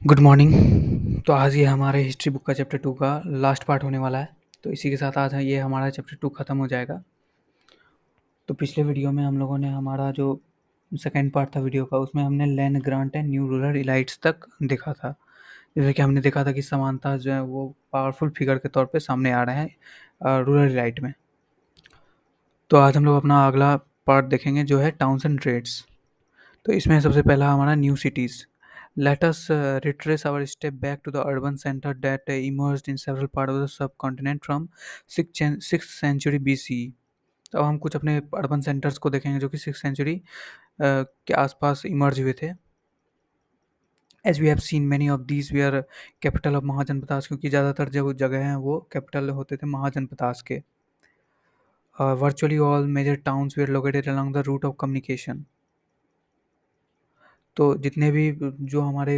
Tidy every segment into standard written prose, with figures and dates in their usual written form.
Good morning. तो आज ये हमारे हिस्ट्री बुक का चैप्टर 2 का लास्ट पार्ट होने वाला है। तो इसी के साथ आज ये हमारा चैप्टर 2 ख़त्म हो जाएगा। तो पिछले वीडियो में हम लोगों ने हमारा जो सेकेंड पार्ट था वीडियो का, उसमें हमने land grant and new rural elites तक देखा था। जैसे कि हमने देखा था कि समानता जो है वो पावरफुल फिगर के तौर पे सामने आ रहे हैं रूरल इलाइट में। तो आज हम लोग अपना अगला पार्ट देखेंगे जो है टाउन्स एंड ट्रेड्स। तो इसमें सबसे पहला हमारा new cities. Let us retrace our step back to the urban center that emerged in several parts of the subcontinent from 6th century BCE। तो अब हम कुछ अपने अर्बन सेंटर्स को देखेंगे जो कि 6th सेंचुरी के आसपास इमर्ज हुए थे। As we have seen many of these we are capital of Mahajanapadas, क्योंकि ज़्यादातर जो जगह हैं वो कैपिटल होते थे महाजनपदास के। Virtually all major towns were located along the route of communication. तो जितने भी जो हमारे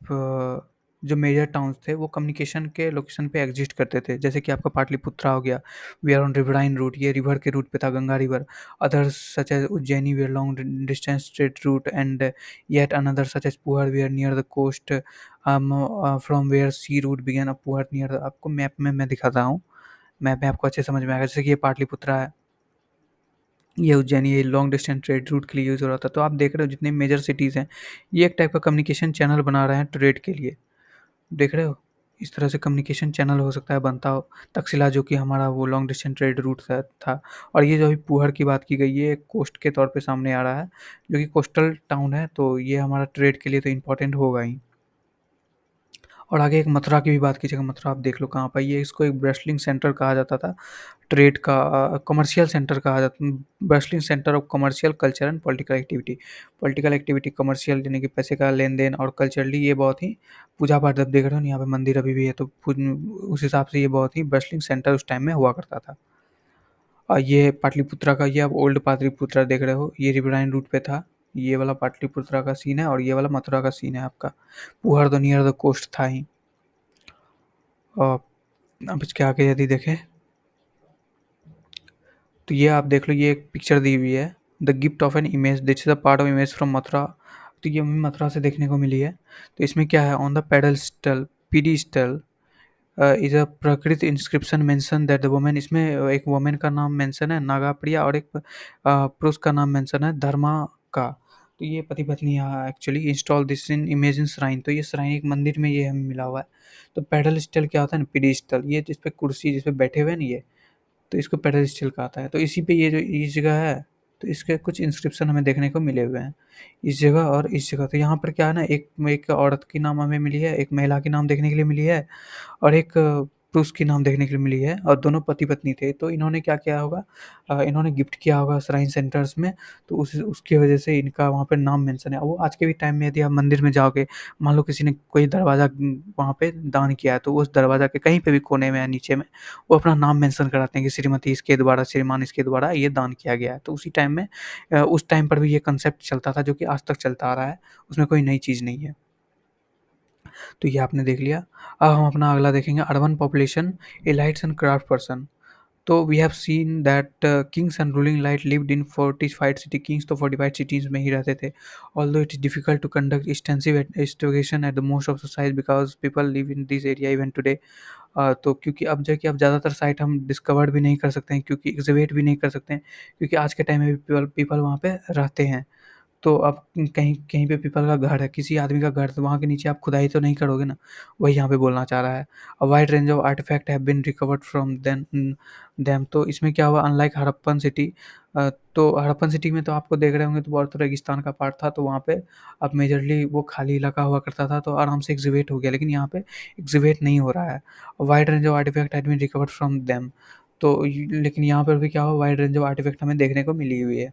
जो मेजर टाउन्स थे वो कम्युनिकेशन के लोकेशन पे एग्जिस्ट करते थे। जैसे कि आपका पाटलिपुत्रा हो गया, we are on riverine route, ये रिवर के रूट पे था, Ganga river. Others such as Ujjaini we are long distance straight route, and yet another such as Puhar we are near the coast from where sea route began. अब Puhar near, आपको map में मैं दिखाता हूँ, मैप में आपको अच्छे समझ में आएगा। जैसे कि ये पाटलिपुत्रा है, ये उज्जैन, ये लॉन्ग डिस्टेंस ट्रेड रूट के लिए यूज़ हो रहा था। तो आप देख रहे हो जितने मेजर सिटीज़ हैं, ये एक टाइप का कम्युनिकेशन चैनल बना रहे हैं ट्रेड के लिए। देख रहे हो? इस तरह से कम्युनिकेशन चैनल हो सकता है बनता हो। तक्षशिला जो कि हमारा वो लॉन्ग डिस्टेंस ट्रेड रूट था। और ये जो अभी पुहर की बात की गई, ये एक कोस्ट के तौर पे सामने आ रहा है, जो कि कोस्टल टाउन है, तो ये हमारा ट्रेड के लिए तो इम्पोर्टेंट होगा ही। और आगे एक मथुरा की भी बात कीजिएगा, मथुरा आप देख लो कहाँ पर, ये इसको एक ब्रेस्लिंग सेंटर कहा जाता था, ट्रेड का कमर्शियल सेंटर कहा जाता, ब्रेस्लिंग centre of commercial culture and political activity. Political activity, commercial यानी कि पैसे का लेन देन, और कल्चरली ये बहुत ही पूजा पाठ, जब देख रहे हो ना यहाँ पे मंदिर अभी भी है, तो उस हिसाब से ये बहुत ही ब्रेस्लिंग सेंटर उस टाइम में हुआ करता था। और ये पाटलिपुत्रा का, ये आप ओल्ड पाटलिपुत्रा देख रहे हो, ये रिवराइन रूट पे था। ये वाला पाटलिपुत्रा का सीन है और ये वाला मथुरा का सीन है आपका। पुहर तो नियर द कोस्ट था ही। और अब इसके आगे यदि देखें तो ये आप देख लो, ये एक पिक्चर दी हुई है, the gift of an image, this is a part of image from Mathura. तो ये हमें मथुरा से देखने को मिली है। तो इसमें क्या है, on the pedestal pedestal is a Prakrit inscription mention that the women, इसमें एक वुमेन का नाम मेंशन है नागाप्रिया, और एक पुरुष का नाम मेंशन है धर्मा का। तो ये पति पत्नी यहाँ actually install this in image in shrine. तो ये श्राइन एक मंदिर में ये हमें मिला हुआ है। तो पेडल स्टल क्या होता है ना, पीडी स्टल, ये जिसपे कुर्सी जिसपे बैठे हुए हैं ना ये, तो इसको पेडस्टल कहा है। तो इसी पे ये जो इस जगह है, तो इसके कुछ इंस्क्रिप्शन हमें देखने को मिले हुए हैं, इस जगह और इस जगह। तो यहाँ पर क्या है ना, एक एक औरत की नाम हमें मिली है, एक महिला की नाम देखने के लिए मिली है, और एक पुरुष की नाम देखने के लिए मिली है, और दोनों पति पत्नी थे। तो इन्होंने क्या किया होगा, इन्होंने गिफ्ट किया होगा श्राइन सेंटर्स में, तो उसकी वजह से इनका वहाँ पर नाम मेंशन है। वो आज के भी टाइम में यदि आप मंदिर में जाओगे, मान लो किसी ने कोई दरवाज़ा वहाँ पे दान किया है, तो उस दरवाज़ा के कहीं पे भी कोने में या नीचे में वो अपना नाम मेंशन कराते हैं कि श्रीमती इसके द्वारा, श्रीमान इसके द्वारा ये दान किया गया है। तो उसी टाइम में उस टाइम पर भी ये कंसेप्ट चलता था, जो कि आज तक चलता आ रहा है, उसमें कोई नई चीज़ नहीं है। तो ये आपने देख लिया। अब हम अपना अगला देखेंगे, urban population, elites and craft person. तो we have seen that kings and ruling elite lived in fortified city, kings तो फोर्टिफाइड सिटीज़ में ही रहते थे। Although it is difficult to conduct extensive investigation at the most of the site because people live in this area even today. तो क्योंकि अब जो है कि अब ज़्यादातर साइट हम डिस्कवर भी नहीं कर सकते हैं, क्योंकि एग्जीबिट भी नहीं कर सकते हैं, क्योंकि आज के टाइम में भी पीपल पीपल वहाँ पे रहते हैं। तो अब कहीं कहीं पे पीपल का घर है, किसी आदमी का घर, तो वहाँ के नीचे आप खुदाई तो नहीं करोगे ना, वही यहाँ पे बोलना चाह रहा है। A wide range of artifact have been recovered from them. तो इसमें क्या हुआ, अनलाइक हड़प्पन सिटी, तो हड़प्पन सिटी में तो आपको देख रहे होंगे, तो बहुत रेगिस्तान का पार्ट था, तो वहाँ पे अब मेजरली वो खाली इलाका हुआ करता था, तो आराम से एग्जीबिट हो गया, लेकिन यहाँ पे एग्जीबिट नहीं हो रहा है। Wide range of artifact have been recovered from them. तो लेकिन यहाँ पर भी क्या हुआ, वाइड रेंज ऑफ आर्टिफैक्ट हमें देखने को मिली हुई है।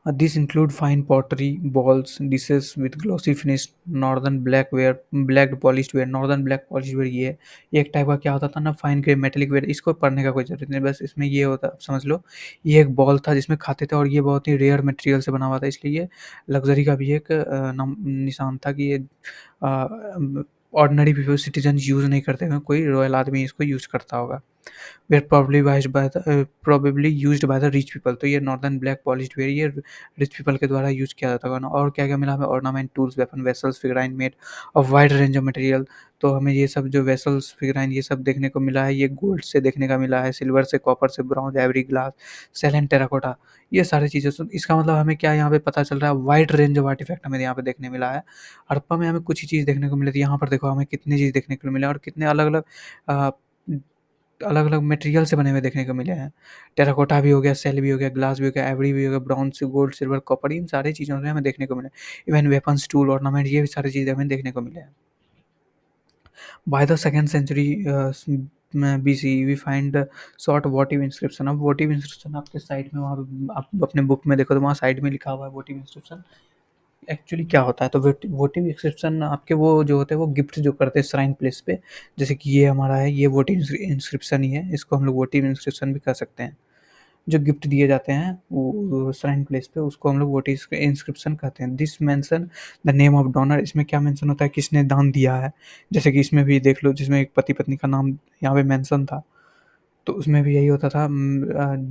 These include fine pottery, balls, dishes with glossy finish, northern blackware, black polished ware, northern black polished ware ये है। ये एक टाइप का क्या होता था ना, फाइन ग्रे मेटेलिक वेयर, इसको पढ़ने का कोई ज़रूरत नहीं, बस इसमें ये होता, समझ लो, ये एक बॉल था जिसमें खाते थे, और ये बहुत ही रेयर मटेरियल से बना हुआ था, इसलिए ये लग्ज़री का भी एक निशान था कि ये ऑर्डिनरी पीपल सिटीज़न यूज़ नहीं करते हैं, कोई रॉयल आदमी इसको यूज़ करता होगा। Ware probably used by the rich people। तो ये नॉर्दर्न ब्लैक पॉलिश्ड वेयर ये रिच पीपल के द्वारा यूज़ किया जाता है। और क्या-क्या मिला हमें, ornament, tools, weapon, vessels, figurine made of wide range of material. तो हमें ये सब जो वेसल्स, फिगराइन ये सब देखने को मिला है, ये गोल्ड से देखने का मिला है, सिल्वर से, कॉपर से, bronze, ivory, glass, shell and terracotta, ये सारी चीज़ें। सो इसका मतलब हमें क्या यहाँ पे पता चल रहा है, वाइड रेंज ऑफ आर्टिफैक्ट हमें यहाँ पे देखने मिला है। हड़प्पा में हमें कुछ ही चीज़ देखने को मिली थी, यहाँ पर देखो हमें कितनी चीज़ देखने को मिला और कितने अलग-अलग अ, अलग-अलग मटेरियल से बने हुए देखने को मिले हैं। टेराकोटा भी हो गया, सेल भी हो गया, ग्लास भी हो गया, आइवरी भी हो गया, ब्रॉन्ज, गोल्ड, सिल्वर, कॉपर, इन सारी चीज़ों से हमें देखने को मिले। इवन वेपन्स, टूल, ऑर्नामेंट ये भी सारी चीज़ें हमें देखने को मिले हैं। By the second century BC, we find short votive inscription। अब votive inscription आपके साइड में, वहाँ पे आप अपने बुक में देखो तो वहाँ साइड में लिखा हुआ है votive inscription। एक्चुअली क्या होता है, तो वोटिव इंस्क्रिप्शन आपके वो जो होते हैं वो गिफ्ट जो करते हैं श्राइन प्लेस पे, जैसे कि ये हमारा है, ये वोटिव इंस्क्रिप्शन ही है, इसको हम लोग वोटिव इंस्क्रिप्शन भी कह सकते हैं। जो गिफ्ट दिए जाते हैं वो श्राइन प्लेस पे, उसको हम लोग वोटिव इंस्क्रिप्शन कहते हैं। This mention the name of donor. इसमें क्या मेंशन होता है, किसने दान दिया है। जैसे कि इसमें भी देख लो, जिसमें एक पति पत्नी का नाम यहाँ पे मेंशन था, तो उसमें भी यही होता था,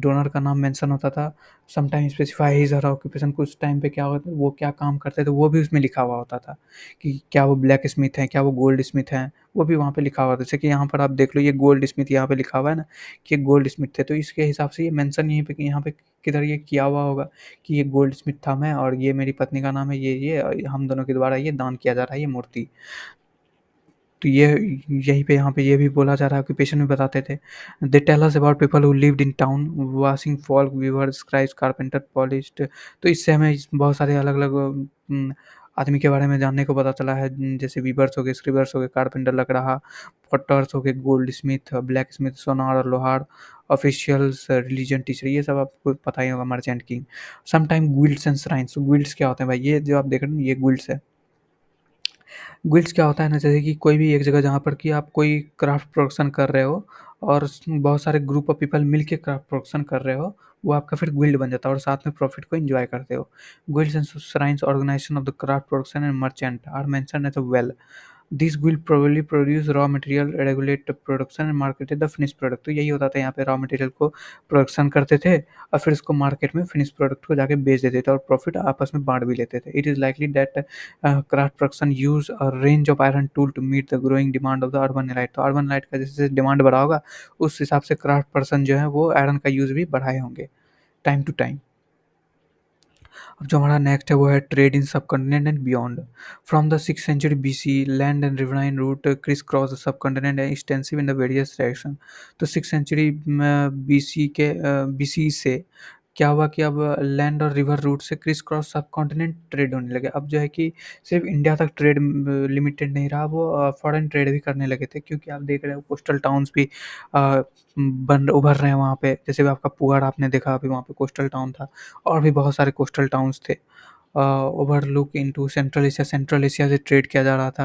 डोनर का नाम मेंशन होता था। Sometime specify his her occupation, कुछ टाइम पे क्या होता है, वो क्या काम करते थे वो भी उसमें लिखा हुआ होता था, कि क्या वो ब्लैक स्मिथ हैं, क्या वो गोल्ड स्मिथ हैं, वो भी वहाँ पे लिखा हुआ था। जैसे कि यहाँ पर आप देख लो, ये गोल्ड स्मिथ यहाँ पे लिखा हुआ है ना, कि ये गोल्ड स्मिथ थे, तो इसके हिसाब से ये मेंशन यहीं पे, कि यहाँ पे किधर ये किया हुआ होगा, कि ये गोल्ड स्मिथ था मैं, और ये मेरी पत्नी का नाम है, ये और हम दोनों के द्वारा ये दान किया जा रहा है, ये मूर्ति। तो ये यहीं पे, यहाँ पे ये भी बोला जा रहा है, ऑक्यूपेशन में बताते थे। They tell us about people who lived in town, washing, folk weaver, scribes, carpenter, polisher. तो इससे हमें बहुत सारे अलग अलग आदमी के बारे में जानने को पता चला है। जैसे वीवर्स हो गए, स्क्रिवर्स हो गए, कारपेंटर लकड़हार, पॉटर्स हो गए, गोल्ड स्मिथ, ब्लैक स्मिथ, सोनार और लोहार, ऑफिशियल्स, रिलीजन टीचर, ये सब आपको पता ही होगा, merchant king. Sometime guilds and shrines. Guilds क्या होते हैं भाई, ये जो आप देख रहे हैं ये गुइल्ड्स है। गिल्ड्स क्या होता है ना, जैसे कि कोई भी एक जगह जहाँ पर कि आप कोई क्राफ्ट प्रोडक्शन कर रहे हो, और बहुत सारे ग्रुप ऑफ पीपल मिल के क्राफ्ट प्रोडक्शन कर रहे हो, वो आपका फिर गिल्ड बन जाता है और साथ में प्रॉफिट को एंजॉय करते हो। Guilds and shrines organisation of the craft production and merchant are mentioned as well. This will probably produce raw material, regulate production and marketed the finish product. तो यही होता था, यहाँ पे रॉ मटेरियल को प्रोडक्शन करते थे और फिर उसको मार्केट में फिनिश प्रोडक्ट को जाके बेच देते थे और प्रॉफिट आपस में बांट भी लेते थे। It is likely that craft production use a range of iron tool to meet the growing demand of the urban elite. तो अर्बन एलाइट का जैसे डिमांड बढ़ा होगा, उस हिसाब से क्राफ्ट पर्सन जो है वो आयरन का यूज़ भी बढ़ाए होंगे टाइम टू टाइम। अब जो हमारा नेक्स्ट है वो है trade in subcontinent and beyond. From the 6th century BC, land and riverine route criss cross the subcontinent and extensive in the various direction. तो 6th century BC के BC से क्या हुआ कि अब लैंड और रिवर रूट से criss cross सब कॉन्टिनेंट ट्रेड होने लगे। अब जो है कि सिर्फ इंडिया तक ट्रेड लिमिटेड नहीं रहा, वो फॉरेन ट्रेड भी करने लगे थे, क्योंकि आप देख रहे हो कोस्टल टाउन्स भी अ, बन उभर रहे हैं वहाँ पे। जैसे भी आपका पुआड़ आपने देखा, अभी वहाँ पे कोस्टल टाउन था, और भी बहुत सारे कोस्टल टाउन्स थे। Overlook into central Asia, Central Asia से ट्रेड किया जा रहा था,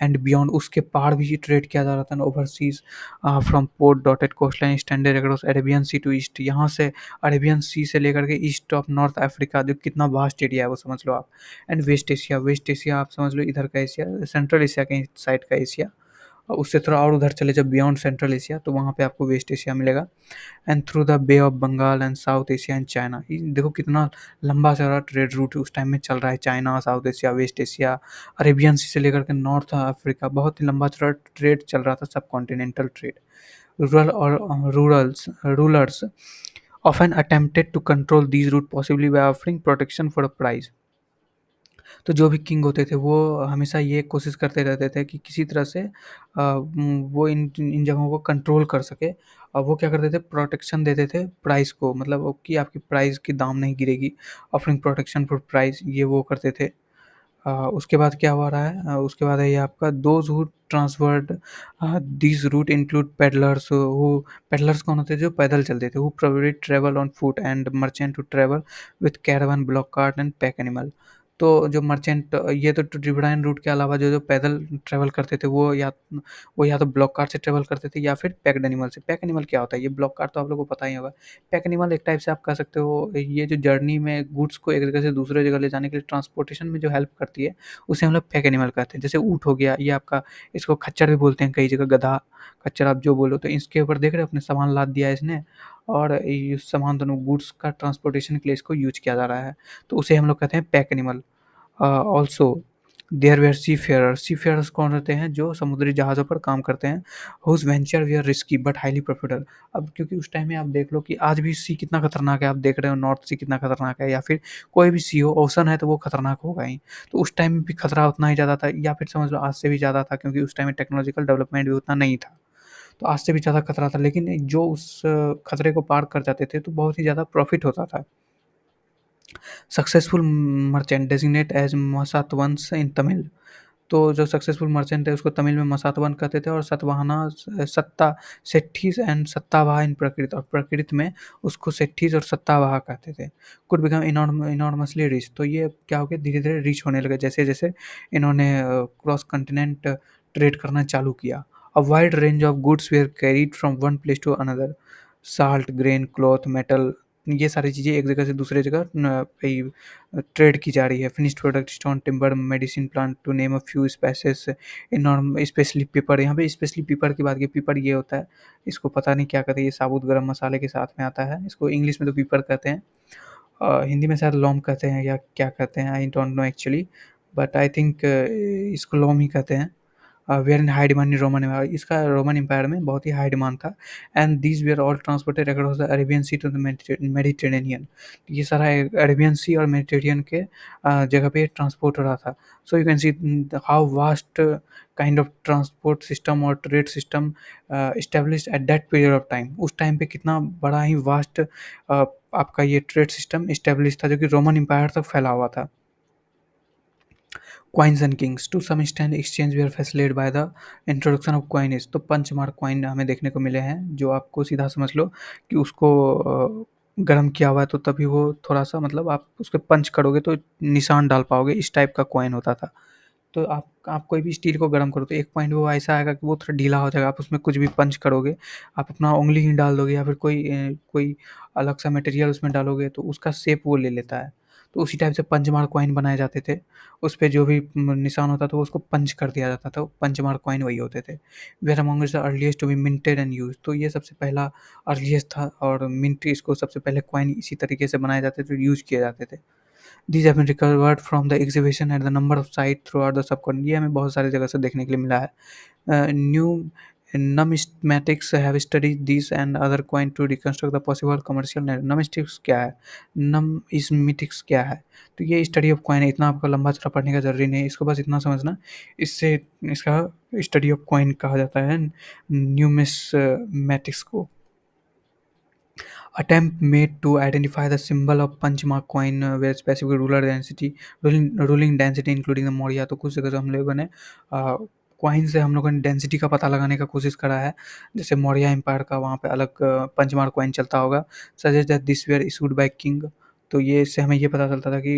एंड बियॉन्ड उसके पार भी ट्रेड किया जा रहा था overseas, from port dotted coastline extended across Arabian Sea to east. यहाँ से अरेबियन सी से लेकर के ईस्ट ऑफ नॉर्थ अफ्रीका, जो कितना वास्ट एरिया है वो समझ लो आप। And West Asia, West Asia आप समझ लो इधर का एशिया, सेंट्रल एशिया के साइड का एशिया, और उससे थोड़ा और उधर चले जब बियॉन्ड सेंट्रल एशिया, तो वहाँ पे आपको वेस्ट एशिया मिलेगा। And through the Bay of Bengal and South Asia and China. ये देखो कितना लंबा चौड़ा ट्रेड रूट उस टाइम में चल रहा है। China, South Asia, West Asia, Arabian sea से लेकर के नॉर्थ अफ्रीका, बहुत ही लंबा चौड़ा ट्रेड चल रहा था, सब कॉन्टिनेंटल ट्रेड। रूरल और rulers often attempted to control these routes, possibly by offering protection for a price। तो जो भी किंग होते थे वो हमेशा ये कोशिश करते रहते थे कि किसी तरह से वो इन इन जगहों को कंट्रोल कर सके। और वो क्या करते थे, प्रोटेक्शन देते थे प्राइस को, मतलब वो कि आपकी प्राइस की दाम नहीं गिरेगी, ऑफरिंग प्रोटेक्शन फॉर प्राइस, ये वो करते थे। उसके बाद क्या हो रहा है, उसके बाद है ये आपका those who transferred this route include peddlers who. Peddlers कौन होते थे, जो पैदल चलते थे, who probably travel on foot, and merchant to travel with caravan, block cart and pack animal. तो जो मर्चेंट ये तो रिवरडाइन रूट के अलावा जो पैदल ट्रैवल करते थे वो या तो ब्लॉक कार्ट से ट्रैवल करते थे या फिर पैक्ड एनिमल से। पैक एनिमल क्या होता है? ये ब्लॉक कार्ट तो आप लोगों को पता ही होगा। पैक एनिमल एक टाइप से आप कह सकते हो, ये जो जर्नी में गुड्स को एक जगह से दूसरे जगह ले जाने के लिए ट्रांसपोर्टेशन में जो हेल्प करती है, उसे हम लोग पैक एनिमल कहते हैं। जैसे ऊँट हो गया, ये आपका, इसको खच्चर भी बोलते हैं कई जगह, गधा, खच्चर आप जो बोलो। तो इसके ऊपर देख रहे हो अपने सामान लाद दिया है इसने, और ये सामान दोनों गुड्स का ट्रांसपोर्टेशन के लिए इसको यूज़ किया जा रहा है। तो उसे हम लोग कहते हैं pack animal. Also there were seafarers कौन रहते हैं? जो समुद्री जहाज़ों पर काम करते हैं। Whose venture were risky but highly profitable. अब क्योंकि उस टाइम में आप देख लो कि आज भी सी कितना खतरनाक है, आप देख रहे हो नॉर्थ सी कितना खतरनाक है, या फिर कोई भी सी हो, ओशन है तो वो खतरनाक होगा ही। तो उस टाइम में भी खतरा उतना ही ज़्यादा था, या फिर समझ लो आज से भी ज़्यादा था, क्योंकि उस टाइम में टेक्नोलॉजिकल डेवलपमेंट भी उतना नहीं था। तो आज से भी ज़्यादा खतरा था, लेकिन जो उस खतरे को पार कर जाते थे तो बहुत ही ज़्यादा प्रॉफिट होता था। सक्सेसफुल मर्चेंट डेजिग्नेट एज मसातवंस इन तमिल। तो जो सक्सेसफुल मर्चेंट है उसको तमिल में मसातवन कहते थे, और सतवाहना सत्ता सेट्ठीज एंड सत्तावाह इन प्रकृत, और प्रकृत में उसको सेट्ठीज और सत्तावाह कहते थे। Could become enormously rich. तो ये क्या हो गया, धीरे धीरे रिच होने लगे जैसे जैसे इन्होंने क्रॉस कंटिनेंट ट्रेड करना चालू किया। A wide range of goods were carried from one place to another. Salt, grain, cloth, metal, ये सारी चीज़ें एक जगह से दूसरे जगह ट्रेड की जा रही है। Finished product, stone, timber, medicine plant, to name a few spices, इनॉर्म स्पेशली पेपर। यहाँ पे स्पेशली पेपर की बात की, पेपर ये होता है, इसको पता नहीं क्या कहते हैं, ये साबुत गरम मसाले के साथ में आता है। इसको इंग्लिश में तो पेपर कहते हैं, हिंदी में शायद लौंग कहते हैं या क्या कहते हैं, I don't know actually, but I think इसको लौंग ही कहते हैं। Were in high demand in Roman Empire, इसका रोमन एम्पायर में बहुत ही हाई डिमांड था। And these were all transported across the Arabian Sea to the Mediterranean. ये सारा अरेबियन सी और मेडिटेरियन के जगह पे ट्रांसपोर्ट हो रहा था। So you can see how vast kind of transport system और trade system establish at that period of time. उस टाइम पे कितना बड़ा ही वास्ट आपका ये ट्रेड सिस्टम इस्टेब्लिश था, जो कि रोमन एम्पायर तक फैला हुआ था। Coins and kings to some extent exchange were facilitated by the introduction of coinage. तो पंच मार्क क्वाइन हमें देखने को मिले हैं, जो आपको सीधा समझ लो कि उसको गर्म किया हुआ है, तो तभी वो थोड़ा सा, मतलब आप उसके पंच करोगे तो निशान डाल पाओगे, इस टाइप का क्वाइन होता था। तो आप कोई भी स्टील को गर्म करो तो एक पॉइंट वो ऐसा आएगा कि वो थोड़ा ढीला हो जाएगा, आप उसमें कुछ भी पंच करोगे, आप अपना उँगली ही डाल दोगे या फिर कोई अलग सा मटेरियल उसमें डालोगे तो उसका शेप वो ले लेता है। तो उसी टाइप से पंच मार्क कॉइन बनाए जाते थे। उस पे जो भी निशान होता था वो उसको पंच कर दिया जाता था, पंच मार्क कॉइन वही होते थे। Were among the earliest to be minted and used. तो ये सबसे पहला अर्लीस्ट था, और मिंट, इसको सबसे पहले कॉइन इसी तरीके से बनाए जाते थे, यूज़ किए जाते थे। These have been recovered from the exhibition at the number of sites throughout the subcontinent। ये हमें बहुत सारी जगह से देखने के लिए मिला है। New numismatics have studied these and other coin to reconstruct the possible commercial net। numismatics क्या है? numismatics क्या है? तो ये स्टडी ऑफ कॉइन है। इतना आपको लंबा चौड़ा पढ़ने का जरूरी नहीं है, इसको बस इतना समझना, इससे इसका स्टडी ऑफ कॉइन कहा जाता है न्यूमिस्मैटिक्स को। Attempt made to identify the symbol of punch mark coin where specific ruling density including the Maurya। तो कुछ जगह से हम लोगों ने कॉइन से हम लोगों ने डेंसिटी का पता लगाने का कोशिश करा है। जैसे मौर्य एम्पायर का वहाँ पे अलग पंचमार्क कॉइन चलता होगा। Suggest that this were issued by king. तो ये इससे हमें ये पता चलता था कि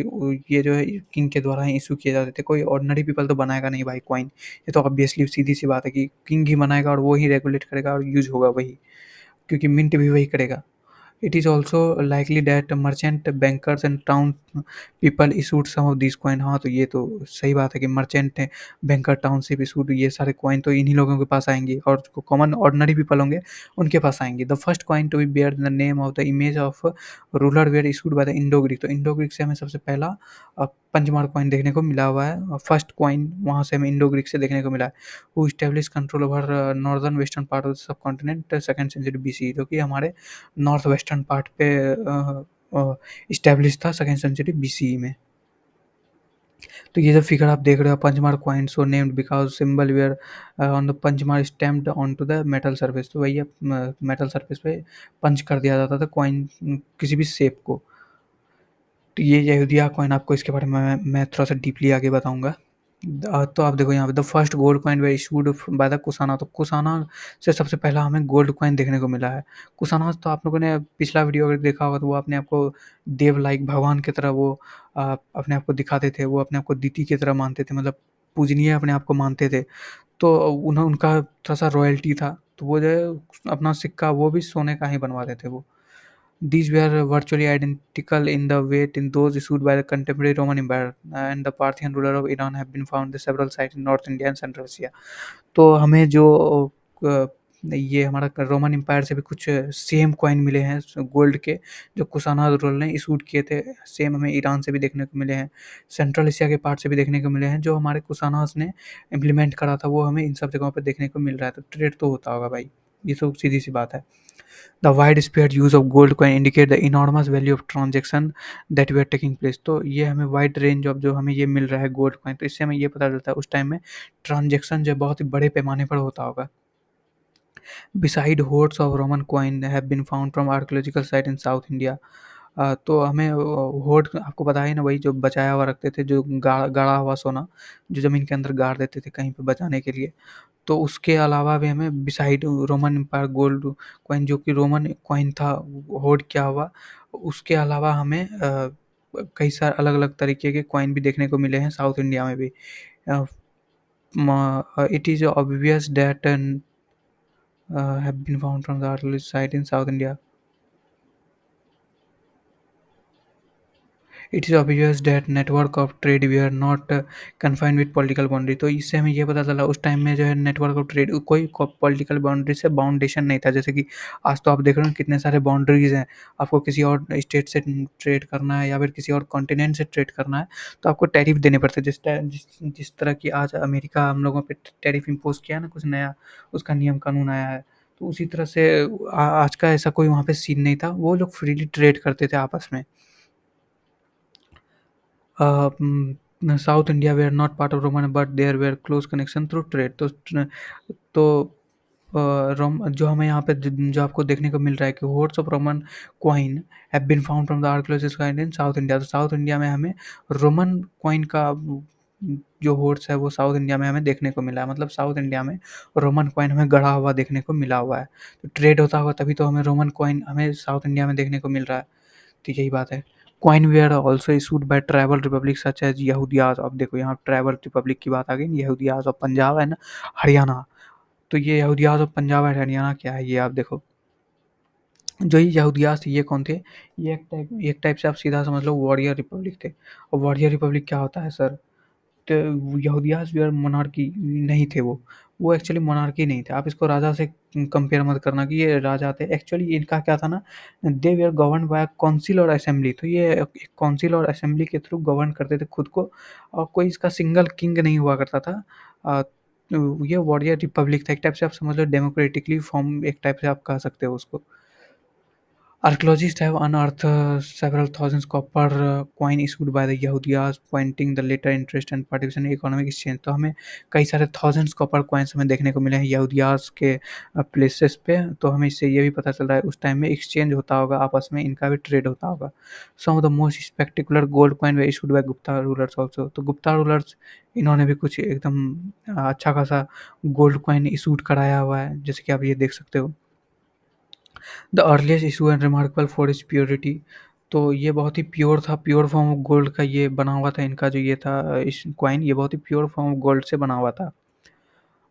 ये जो है किंग के द्वारा ही इशू किए जाते थे, कोई ऑर्डिनरी पीपल तो बनाएगा नहीं भाई कॉइन। ये तो ऑब्वियसली सीधी सी बात है कि किंग ही बनाएगा और वो ही रेगुलेट करेगा और यूज होगा वही, क्योंकि मिंट भी वही करेगा। It is also likely that merchant, bankers and town people issued some of these coin। हाँ, तो ये तो सही बात है कि मर्चेंट, बैंकर, टाउनशिप इशूड, ये सारे कॉइन तो इन्हीं लोगों के पास आएंगे, और जो कॉमन ऑर्डिनरी पीपल होंगे उनके पास आएंगे। The first coin to be bear the name of the image of ruler were issued by the Indo Greek. तो इंडो ग्रीक से हमें सबसे पहला पंचमार्क कॉइन देखने को मिला हुआ है। फर्स्ट कॉइन वहाँ से हमें इंडो ग्रीक से देखने को मिला है। Who establish control over northern western part of the subcontinent second century BC। जो कि हमारे नॉर्थ वेस्टर्न पार्ट पे इस्टेब्लिश था सेकेंड सेंचुरी BCE में। तो ये जो फिगर आप देख रहे हो, punch mark coins were named because symbol were on the punch mark stamped onto the metal surface. तो वही है, मेटल सरफेस पे पंच कर दिया जाता था कॉइन, किसी भी शेप को। तो ये यहूदिया कॉइन, आपको इसके बारे में मैं थोड़ा सा डीपली आगे बताऊंगा। तो आप देखो यहाँ पे the first gold coin were issued by the Kushana. तो कुशाना से सबसे पहला हमें गोल्ड कॉइन देखने को मिला है। कुशाना तो आप लोगों ने पिछला वीडियो अगर देखा होगा तो वो अपने आप को देव लाइक भगवान की तरह वो अपने आप को दिखाते थे, वो अपने आप को दिति की तरह मानते थे, मतलब पूजनीय अपने आप को मानते थे। तो उनका थोड़ा सा रॉयल्टी था, तो वो जो है अपना सिक्का वो भी सोने का ही बनवाते थे वो। These were virtually identical in the weight in those issued by the contemporary Roman Empire, and the Parthian ruler of Iran have been found at several sites in North India and Central Asia. तो हमें जो अ, ये हमारा Roman empire से भी कुछ same coin मिले हैं गोल्ड के, जो कुशाना रूलर ने इशूड किए थे। सेम हमें ईरान से भी देखने को मिले हैं, सेंट्रल एशिया के पार्ट से भी देखने को मिले हैं, जो हमारे कुशानास ने इम्प्लीमेंट करा था वो हमें इन सब जगहों पर देखने को मिल रहा है। तो ट्रेड तो होता होगा भाई, ये तो सीधी सी बात है। The widespread use of gold coin indicate the enormous value of transaction that were taking place। तो ये हमें वाइड रेंज ऑफ जो हमें ये मिल रहा है गोल्ड कॉइन, तो इससे हमें ये पता चलता है उस टाइम में ट्रांजेक्शन जो बहुत ही बड़े पैमाने पर होता होगा। Beside hordes of Roman coin have been found from archaeological site in South India। तो हमें होड़ आपको पता ही ना, वही जो बचाया हुआ रखते थे, जो गाड़ा हुआ सोना जो ज़मीन के अंदर गाड़ देते थे कहीं पे बचाने के लिए। तो उसके अलावा भी हमें beside Roman Empire gold coin, जो कि रोमन कॉइन था, होard किया हुआ, उसके अलावा हमें कई सारे अलग-अलग तरीके के कॉइन भी देखने को मिले हैं साउथ इंडिया में भी। Uh, it is obvious that have been found from the archaeological site in South India। It is obvious that network of trade we are not confined with political boundary. तो इससे हमें ये पता चला उस time में जो है नेटवर्क ऑफ ट्रेड कोई पॉलिटिकल बाउंड्री से बाउंडेशन नहीं था। जैसे कि आज तो आप देख रहे हो कितने सारे बाउंड्रीज हैं, आपको किसी और स्टेट से ट्रेड करना है या फिर किसी और कॉन्टिनेंट से ट्रेड करना है तो आपको टैरिफ देने पड़ते हैं। जिस तरह की आज अमेरिका हम लोगों पर टैरिफ इम्पोज किया है ना, कुछ नया उसका नियम कानून आया है, तो उसी तरह से आज का ऐसा कोई वहाँ पे सीन नहीं था, वो लोग फ्रीली ट्रेड करते थे आपस में। South India were not part of Roman but there were close connection through trade. तो रोम जो हमें यहाँ पे जो आपको देखने को मिल रहा है कि hoards of Roman coin have been found from the archaeologist find in south India. तो साउथ इंडिया में हमें रोमन क्वाइन का जो होर्ड्स है वो साउथ इंडिया में हमें देखने को मिला है, मतलब साउथ इंडिया में रोमन क्वाइन हमें गड़ा हुआ देखने को मिला हुआ है। तो ट्रेड होता होगा तभी तो हमें रोमन क्वाइन हमें साउथ इंडिया में देखने को मिल रहा है। तो यही बात है। Coin were also issued by tribal republic such as Yaudheyas. अब देखो यहाँ ट्राइबल रिपब्लिक की बात आ गई, यहूदियाज ऑफ पंजाब है ना, हरियाणा। तो ये यहूदियाज ऑफ पंजाब एंड हरियाणा क्या है, ये आप देखो। जो ये यहूदियाज थे ये कौन थे, ये एक टाइप से आप सीधा समझ लो वॉरियर रिपब्लिक थे। और वॉरियर रिपब्लिक क्या होता है सर, तो यहूदियाज भी मोनार्की नहीं थे वो एक्चुअली मोनार्की नहीं थे। आप इसको राजा से कंपेयर मत करना कि ये राजा थे, एक्चुअली इनका क्या था ना, दे वेयर गवर्न बाय काउंसिल और असेंबली। तो ये एक काउंसिल और असेंबली के थ्रू गवर्न करते थे खुद को, और कोई इसका सिंगल किंग नहीं हुआ करता था। तो ये वॉरियर रिपब्लिक था, एक टाइप से आप समझ लो डेमोक्रेटिकली फॉर्म, एक टाइप से आप कह सकते हो उसको। Archaeologists have unearthed several thousands copper coin issued by the Yahudias, pointing the later interest and participation in economic exchange। तो हमें कई सारे thousands copper coins हमें देखने को मिले हैं यहूदियास के प्लेसेस पे। तो हमें इससे ये भी पता चल रहा है उस टाइम में एक्सचेंज होता होगा आपस में, इनका भी ट्रेड होता होगा। Some of the most spectacular gold coin were issued by Gupta rulers also. तो गुप्ता रूलर्स इन्होंने भी कुछ एकदम अच्छा खासा गोल्ड कॉइन इशूड कराया हुआ है, जैसे कि आप ये देख सकते हो। The earliest issue and remarkable for its purity. तो ये बहुत ही प्योर था, प्योर फॉर्म ऑफ गोल्ड का ये बना हुआ था, इनका जो ये था इस कॉइन, ये बहुत ही प्योर फॉर्म ऑफ गोल्ड से बना हुआ था।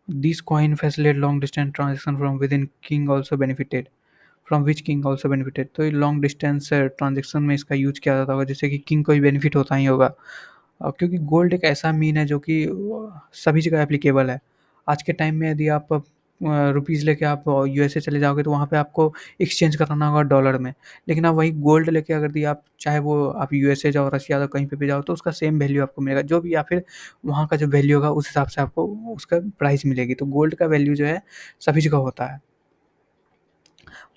This coin facilitate long distance transaction from with in king also benefited, from which king also benefited. तो ये लॉन्ग डिस्टेंस ट्रांजेक्शन में इसका यूज किया जाता होगा, जिससे कि किंग को भी बेनिफिट होता ही होगा। क्योंकि गोल्ड एक ऐसा मीन है जो कि सभी जगह एप्लीकेबल है। आज के टाइम में यदि आप रुपीज़ लेके आप यूएसए चले जाओगे तो वहाँ पे आपको एक्सचेंज कराना होगा डॉलर में। लेकिन आप वही गोल्ड लेके अगर दिए, आप चाहे वो आप यूएसए जाओ, रशिया जाओ, कहीं पे भी जाओ, तो उसका सेम वैल्यू आपको मिलेगा। जो भी या फिर वहाँ का जो वैल्यू होगा उस हिसाब से आपको उसका प्राइस मिलेगी। तो गोल्ड का वैल्यू जो है सभी जगह होता है।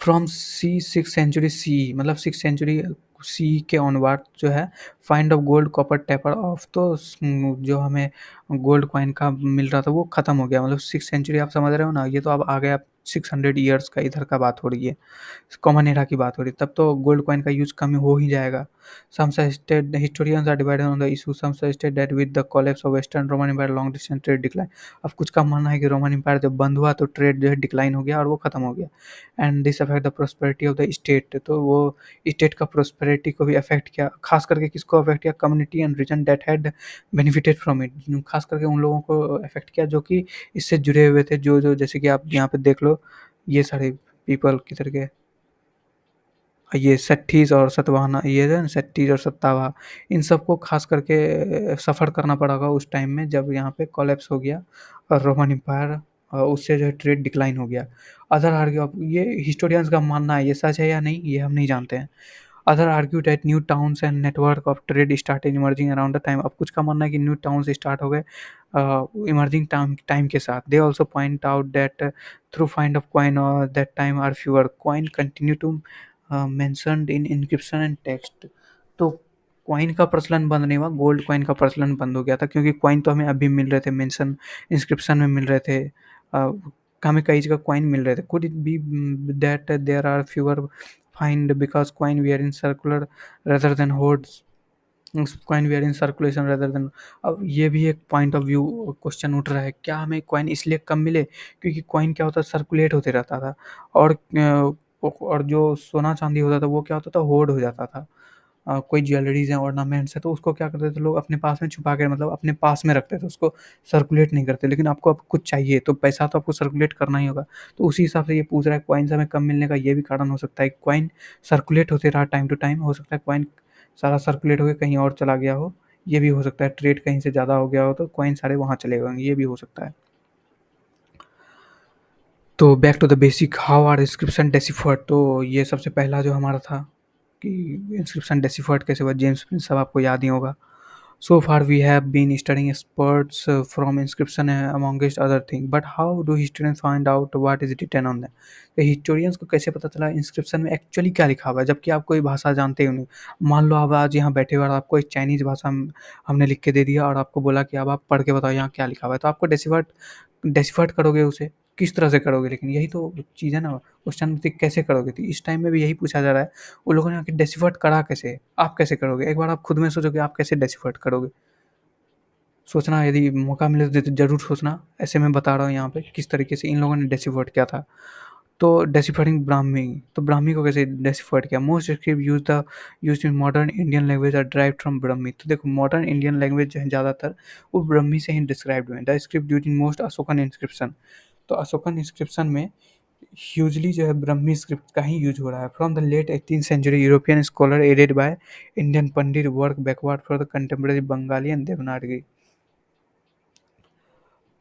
फ्रॉम सी 6th century सी, मतलब 6th century सी के ऑनवर्ड जो है find of gold copper taper of. तो जो हमें गोल्ड कॉइन का मिल रहा था वो ख़त्म हो गया, मतलब 6th century आप समझ रहे हो ना, ये तो अब आ गया 600 ईयर्स का इधर का बात हो रही है, कॉमन एरा की बात हो रही है, तब तो गोल्ड कॉइन का यूज़ कम हो ही जाएगा। Some suggested historians are divided on the issue, some suggested that with the collapse of western Roman empire long distance trade decline. अब कुछ का मानना है कि रोमन एम्पायर जब बंद हुआ तो ट्रेड जो है डिक्लाइन हो गया और वो खत्म हो गया। And this affect the prosperity of the state, तो वो स्टेट का प्रोस्पेरिटी को भी अफेक्ट किया। खास करके किसको अफेक्ट किया? Community and region that had benefited from it, खास करके उन लोगों को अफेक्ट किया जो कि इससे जुड़े हुए थे, जो जैसे कि आप यहाँ पे देख लो, ये सारे पीपल किधर गए, ये सट्ठीस और सतवाहना, ये जो है ना सट्ठीस और सत्तावा, इन सबको खास करके सफ़र करना पड़ा होगा उस टाइम में जब यहाँ पे कोलैप्स हो गया और रोमन एम्पायर, उससे जो है ट्रेड डिक्लाइन हो गया। अदर आर्ग्यू, अब ये हिस्टोरियंस का मानना है, ये सच है या नहीं ये हम नहीं जानते हैं। Other argue that new towns and network of trade started emerging around the time, अब कुछ का मानना है कि न्यू टाउन्स स्टार्ट हो गए इमर्जिंग टाइम टाइम के साथ। They also point out that through find of coin और that time are fewer coin continue to mentioned in inscription and text. तो कॉइन का प्रचलन बंद नहीं हुआ, गोल्ड कॉइन का प्रचलन बंद हो गया था, क्योंकि कॉइन तो हमें अभी मिल रहे थे, मेंशन इंस्क्रिप्शन में मिल रहे थे, हमें कई जगह कॉइन मिल रहे थे। Could it be that there are fewer find because coin we are in circular rather than hoards, coin we are in circulation rather than. अब ये भी एक पॉइंट ऑफ व्यू क्वेश्चन उठ रहा है, क्या हमें कॉइन इसलिए कम मिले क्योंकि कॉइन क्या होता है, सर्कुलेट होते रहता था, और और जो सोना चांदी होता था वो क्या होता था, होर्ड हो जाता था। कोई ज्वेलरीज हैं, ऑर्नामेंट्स है, तो उसको क्या करते थे लोग अपने पास में छुपा के, मतलब अपने पास में रखते थे, उसको सर्कुलेट नहीं करते। लेकिन आपको अब कुछ चाहिए तो पैसा तो आपको सर्कुलेट करना ही होगा, तो उसी हिसाब से ये पूछ रहा है कॉइन हमें कम मिलने का ये भी कारण हो सकता है। कॉइन सर्कुलेट होते रहा टाइम टू टाइम, हो सकता है कॉइन सारा सर्कुलेट होकर कहीं और चला गया हो, ये भी हो सकता है। ट्रेड कहीं से ज़्यादा हो गया हो तो कॉइन सारे वहाँ चले गए होंगे, ये भी हो सकता है। तो back to the basic, how are inscription deciphered, तो ये सबसे पहला जो हमारा था कि इंस्क्रिप्शन डेसिफर्ड कैसे हुआ, जेम्स प्रिंस, सब आपको याद ही होगा। So far we have been studying experts from inscription amongst other things, but how do historians find out what is written on them? तो historians को कैसे पता चला inscription में एक्चुअली क्या लिखा हुआ है, जबकि आप कोई भाषा जानते ही नहीं। मान लो आप आज यहाँ बैठे हो और आपको एक चाइनीज़ भाषा हमने लिख के दे दिया और आपको बोला कि अब आप पढ़ के बताओ यहाँ क्या लिखा हुआ है, तो आपको डेसिफर्ड करोगे उसे, किस तरह से करोगे? लेकिन यही तो चीज़ है ना, क्वेश्चन कैसे करोगे? तो इस टाइम में भी यही पूछा जा रहा है, उन लोगों ने आके डेसिफर्ड करा कैसे? आप कैसे करोगे? एक बार आप खुद में सोचो कि आप कैसे डेसिफर्ड करोगे? सोचना, यदि मौका मिले तो ज़रूर सोचना। ऐसे मैं बता रहा हूँ यहाँ पे किस तरीके से इन लोगों ने डेसिफर्ड किया था। तो डेसिफरिंग ब्राह्मी, तो ब्राह्मी को कैसे डेसिफर्ड किया? Most script used in modern Indian language are derived from Brahmi. तो देखो मॉडर्न इंडियन लैंग्वेज जो है ज़्यादातर वो ब्राह्मी से ही डिस्क्राइब्ड हुए हैं। The script used in most Ashokan inscription, तो अशोकन इंस्क्रिप्शन में ह्यूजली जो है ब्राह्मी स्क्रिप्ट का ही यूज हो रहा है। From the late 18th century European scholar aided by Indian pandit work backward for the contemporary Bengali and Devanagari.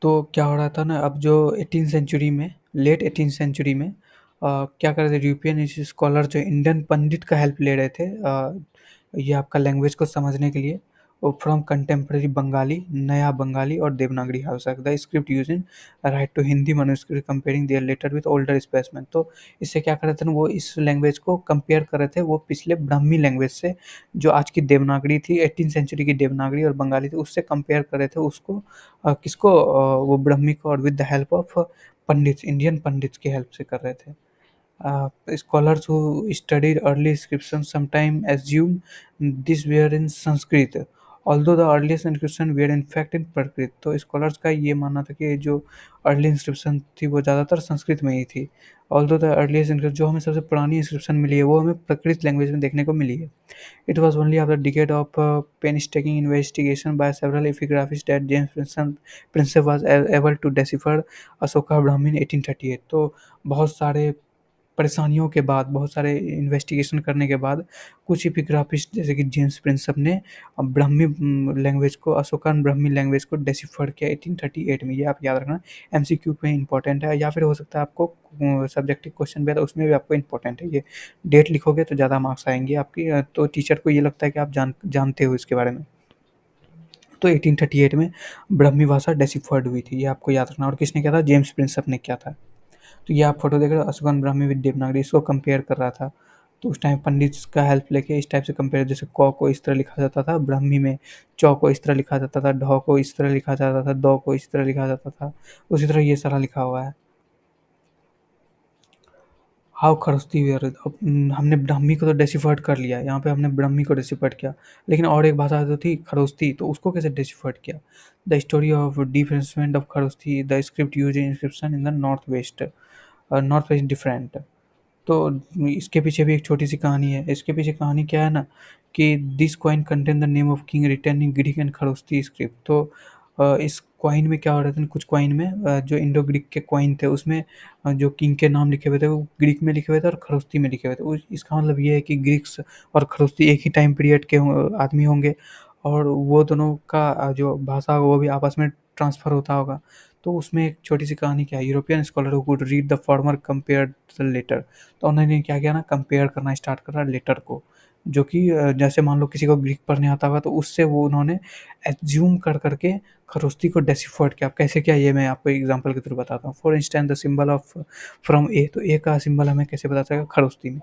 तो क्या हो रहा था ना, अब जो 18th सेंचुरी में, लेट 18th सेंचुरी में क्या कर रहे थे, यूरोपियन स्कॉलर जो इंडियन पंडित का हेल्प ले रहे थे ये आपका लैंग्वेज को समझने के लिए। वो फ्रॉम कंटेम्प्रेरी बंगाली, नया बंगाली और देवनागरी भाषा, the script use in write to Hindi manuscript comparing their letter with older specimen. तो इससे क्या कर रहे थे ना, वो इस लैंग्वेज को कंपेयर कर रहे थे वो पिछले ब्राह्मी लैंग्वेज से, जो आज की देवनागरी थी, 18th सेंचुरी की देवनागरी और बंगाली थी, उससे कंपेयर कर रहे थे उसको। किसको? वो ब्राह्मी को, और with the help of pandit, Indian pandit की हेल्प से कर रहे थे। Scholars who studied early inscriptions sometimes assume these were in Sanskrit, although the earliest inscription were in fact in Prakrit। तो scholars का ये मानना था कि जो early inscription थी वो ज़्यादातर संस्कृत में ही थी। although the earliest inscription, जो हमें सबसे पुरानी inscription मिली है वो हमें प्राकृत लैंग्वेज में देखने को मिली है। It was only after a decade of painstaking investigation by several epigraphists that Prince was able to decipher Ashoka Brahmi in 1838। तो बहुत सारे परेशानियों के बाद, बहुत सारे इन्वेस्टिगेशन करने के बाद कुछ एपिग्राफिस्ट जैसे कि जेम्स प्रिंसप ने ब्राह्मी लैंग्वेज को, अशोकन ब्राह्मी लैंग्वेज को डेसिफर किया 1838 में। ये आप याद रखना, एमसीक्यू में इंपॉर्टेंट है, या फिर हो सकता है आपको सब्जेक्टिव क्वेश्चन भी आता है उसमें भी आपको इंपॉर्टेंट है। ये डेट लिखोगे तो ज़्यादा मार्क्स आएंगे आपकी, तो टीचर को ये लगता है कि आप जानते हो इसके बारे में। तो 1838 में ब्राह्मी भाषा डेसिफर्ड हुई थी, ये आपको याद रखना। और किसने किया था? जेम्स प्रिंसप ने किया था। तो ये आप फोटो देख रहे हो, अशोकन ब्राह्मी विद देवनागरी, इसको कंपेयर कर रहा था। तो उस टाइम पंडित का हेल्प लेके इस टाइप से कंपेयर, जैसे क को इस तरह लिखा जाता था ब्राह्मी में, च को इस तरह लिखा जाता था, ढ को इस तरह लिखा जाता था, द को इस तरह लिखा जाता था, उसी तरह ये सारा लिखा हुआ है। हाउ खरस्ती वेयर, अब हमने ब्राह्मी को तो डेसिफर्ड कर लिया, यहाँ पे हमने ब्राह्मी को डेसिफर्ड किया, लेकिन और एक भाषा जो थी खरोस्ती, तो उसको कैसे डेसिफर्ड किया? The story of decipherment of Kharosthi, the script use in inscription in the north west different. तो इसके पीछे भी एक छोटी सी कहानी है। इसके पीछे कहानी क्या है ना, कि this coin contain the name of king written in Greek and Kharosthi script. तो इस कॉइन में क्या हो रहा था, कुछ कॉइन में जो इंडो ग्रीक के कॉइन थे उसमें जो किंग के नाम लिखे हुए थे वो ग्रीक में लिखे हुए थे और खरोस्ती में लिखे हुए थे। इसका मतलब ये है कि ग्रीक्स और खरोस्ती एक ही टाइम पीरियड के आदमी होंगे, और वो दोनों का जो भाषा वो भी आपस में ट्रांसफ़र होता होगा। तो उसमें एक छोटी सी कहानी क्या है, European scholar who could read the former compare the latter. तो उन्होंने क्या किया ना, कंपेयर करना स्टार्ट करा लेटर को, जो कि जैसे मान लो किसी को ग्रीक पढ़ने आता होगा तो उससे वो उन्होंने एज्यूम कर करके खरोस्ती को डेसिफर्ड किया। अब कैसे किया ये मैं आपको एग्जांपल के थ्रू बताता हूँ। For instance the symbol of from A, तो ए का सिंबल हमें कैसे पता चलेगा खरोस्ती में,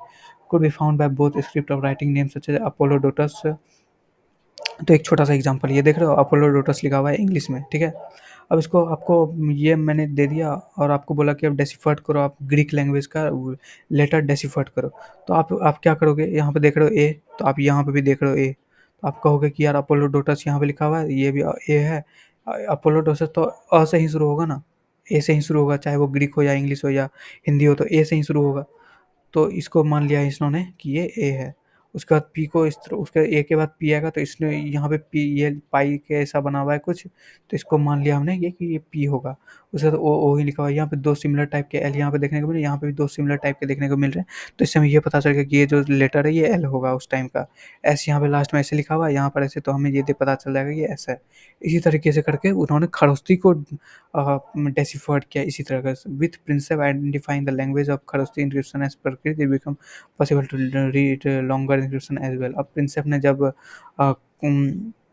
could be found by both script of writing names such as Apollodotus. तो एक छोटा सा एग्जांपल ये देख रहे हो, अपोलोडोटस लिखा हुआ है इंग्लिश में, ठीक है। अब इसको आपको ये मैंने दे दिया और आपको बोला कि अब डेसिफर्ड करो, आप ग्रीक लैंग्वेज का लेटर डेसिफर्ड करो। तो आप क्या करोगे, यहाँ पे देख रहे हो ए, तो आप यहाँ पे भी देख रहे हो ए, तो आप कहोगे कि यार अपोलोडोटस यहाँ पे लिखा हुआ है, ये भी ए है। अपोलोडोटस तो अ से ही शुरू होगा ना, ए से ही शुरू होगा, चाहे वो ग्रीक हो या इंग्लिश हो या हिंदी हो, तो ए से ही शुरू होगा। तो इसको मान लिया इन्होंने कि ये ए है। उसके बाद पी को इस तरह, उसके ए के बाद पी आएगा, तो इसने यहाँ पे पी, ये पाई के ऐसा बना हुआ है कुछ, तो इसको मान लिया हमने ये कि ये पी होगा। उसके बाद ओ ही लिखा हुआ है। यहाँ पे दो सिमिलर टाइप के एल यहाँ पे देखने को मिल रहे हैं, यहाँ पे भी दो सिमिलर टाइप के देखने को मिल रहे हैं। तो इससे हमें ये पता चल गया कि ये जो लेटर है ये एल होगा उस टाइम का। एस यहाँ पे लास्ट में ऐसे लिखा हुआ है, यहाँ पर ऐसे, तो हमें ये पता चल जाएगा कि ये ऐसा है। इसी तरीके से करके उन्होंने खरोस्ती को डेसिफर्ड किया इसी तरह का। With Prinsep identifying the language of Kharosthi inscription as Prakrit become possible to read longer inscription as well. अब प्रिंसेप ने जब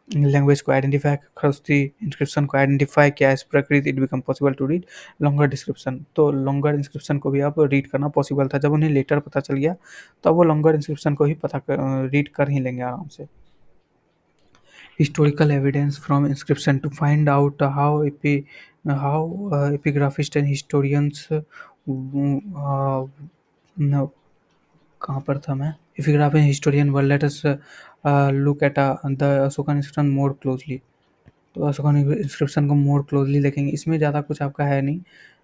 लैंग्वेज को आइडेंटिफाई, खरोस्ती इंस्क्रिप्शन को आइडेंटिफाई किया as Prakrit, it become possible to read longer description. तो लॉन्गर इंस्क्रिप्शन को भी अब रीड करना पॉसिबल था। जब उन्हें लेटर पता चल गया तो अब वो लॉन्गर इंस्क्रिप्शन को ही रीड कर ही लेंगे आराम से। historical evidence from inscription to find out how epigraphists and historians no, कहाँ पर था मैं, epigraphy and historian well let us look at the Ashokan inscription more closely। तो अशोका इंस्क्रिप्शन को मोर क्लोजली देखेंगे। इसमें ज़्यादा कुछ आपका है नहीं,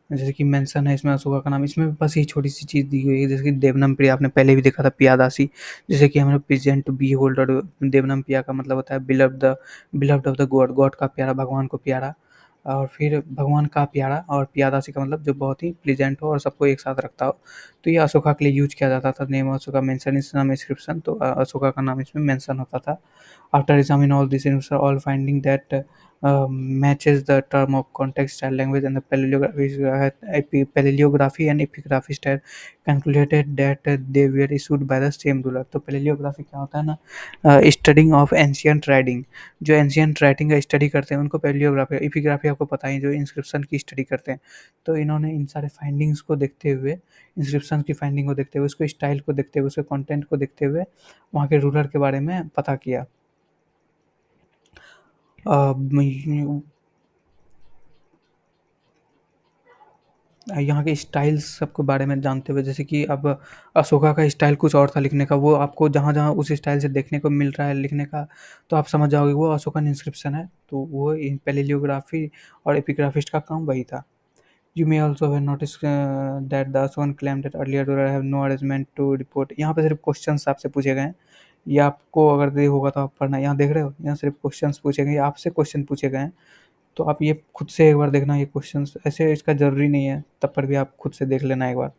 जैसे कि मेंशन है इसमें अशोका का नाम, इसमें बस ये छोटी सी चीज़ दी हुई है, जैसे कि देवनम प्रिया आपने पहले भी देखा था, पियादासी। जैसे कि हमें प्रेजेंट टू बी होल्डर, देवनम प्रिया का मतलब होता है beloved of the God, God का प्यारा, भगवान को प्यारा। और फिर भगवान का प्यारा, और पियादासी का मतलब जो बहुत ही प्लेजेंट हो और सबको एक साथ रखता हो। तो ये अशोका के लिए यूज किया जाता था, नेम अशोका मेंशन इस नाम इंस्क्रिप्शन, तो अशोका का नाम इसमें मेंशन होता था। After examine all this all finding that matches the term of context, style, language, and the paleography and epigraphist had concluded that they were issued by the same ruler। तो paleography क्या होता है ना, studying of ancient writing, जो ancient writing का study करते हैं उनको पैलियोग्राफी। एपिग्राफी आपको पता ही, जो इंस्क्रिप्शन की स्टडी करते हैं। तो इन्होंने इन सारे फाइंडिंग्स को देखते हुए, इंस्क्रिप्शन की फाइंडिंग को देखते हुए, उसको स्टाइल को देखते हुए, उसके कंटेंट को देखते हुए वहाँ के रूलर के बारे में पता किया। अ, यहाँ के स्टाइल्स सबके बारे में जानते हुए, जैसे कि अब अशोका का स्टाइल कुछ और था लिखने का, वो आपको जहाँ-जहाँ उस स्टाइल से देखने को मिल रहा है लिखने का, तो आप समझ जाओगे वो अशोकन इंस्क्रिप्शन है। तो वो इन पैलेलियोग्राफी और एपिग्राफिस्ट का काम वही था। You may also have notice that the Ashokan claim that earlier ruler have no arrangement to report. यहाँ पे सिर्फ क्वेश्चंस आपसे पूछे गए हैं। ये आपको अगर ये होगा तो आप पढ़ना, यहाँ देख रहे हो, यहाँ सिर्फ क्वेश्चंस पूछे गए, आपसे क्वेश्चन पूछे गए हैं। तो आप ये खुद से एक बार देखना, ये क्वेश्चंस ऐसे इसका ज़रूरी नहीं है, तब पर भी आप खुद से देख लेना एक बार।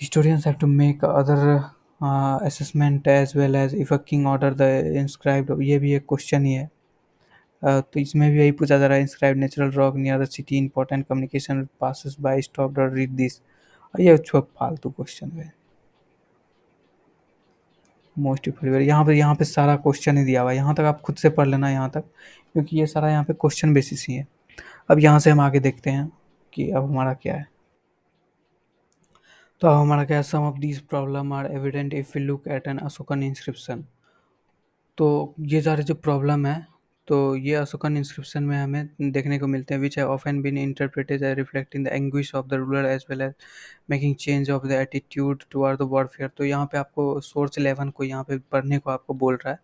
Historians have to make other assessment as well as if a king order the inscribed, ये भी एक क्वेश्चन ही है। तो इसमें भी यही पूछा जा रहा है, inscribe natural rock near the city important communication passes by stop read this. ये छो फालतू क्वेश्चन है, मोस्ट प्रिफर। यहाँ पे सारा क्वेश्चन ही दिया हुआ है, यहाँ तक आप खुद से पढ़ लेना यहाँ तक, क्योंकि ये सारा यहाँ पे क्वेश्चन बेसिस ही है। अब यहाँ से हम आगे देखते हैं कि अब हमारा क्या है। तो अब हमारा क्या है, some of these problem are evident if we look at an Ashokan inscription. तो ये सारे जो प्रॉब्लम है, तो ये अशोकन इंस्क्रिप्शन में हमें देखने को मिलते हैं, which have often been interpreted as reflecting the anguish of the ruler as well as making change of the attitude toward the warfare. तो यहाँ पे आपको सोर्स 11 को यहाँ पे पढ़ने को आपको बोल रहा है।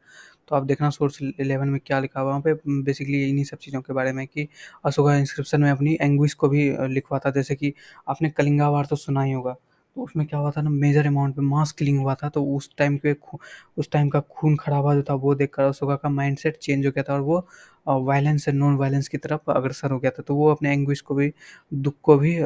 तो आप देखना सोर्स 11 में क्या लिखा हुआ है। वहाँ पे बेसिकली इन्हीं सब चीज़ों के बारे में कि अशोका इंस्क्रिप्शन में अपनी एंग्विश को भी लिखवा था। जैसे कि आपने कलिंगा वार तो सुना ही होगा। तो उसमें क्या हुआ था ना, मेजर अमाउंट में मास किलिंग हुआ था। तो उस टाइम का खून खराबा जो था वो देखकर अशोका का माइंडसेट चेंज हो गया था और वो वायलेंस से नॉन वायलेंस की तरफ अग्रसर हो गया था। तो वो अपने एंग्विश को भी, दुख को भी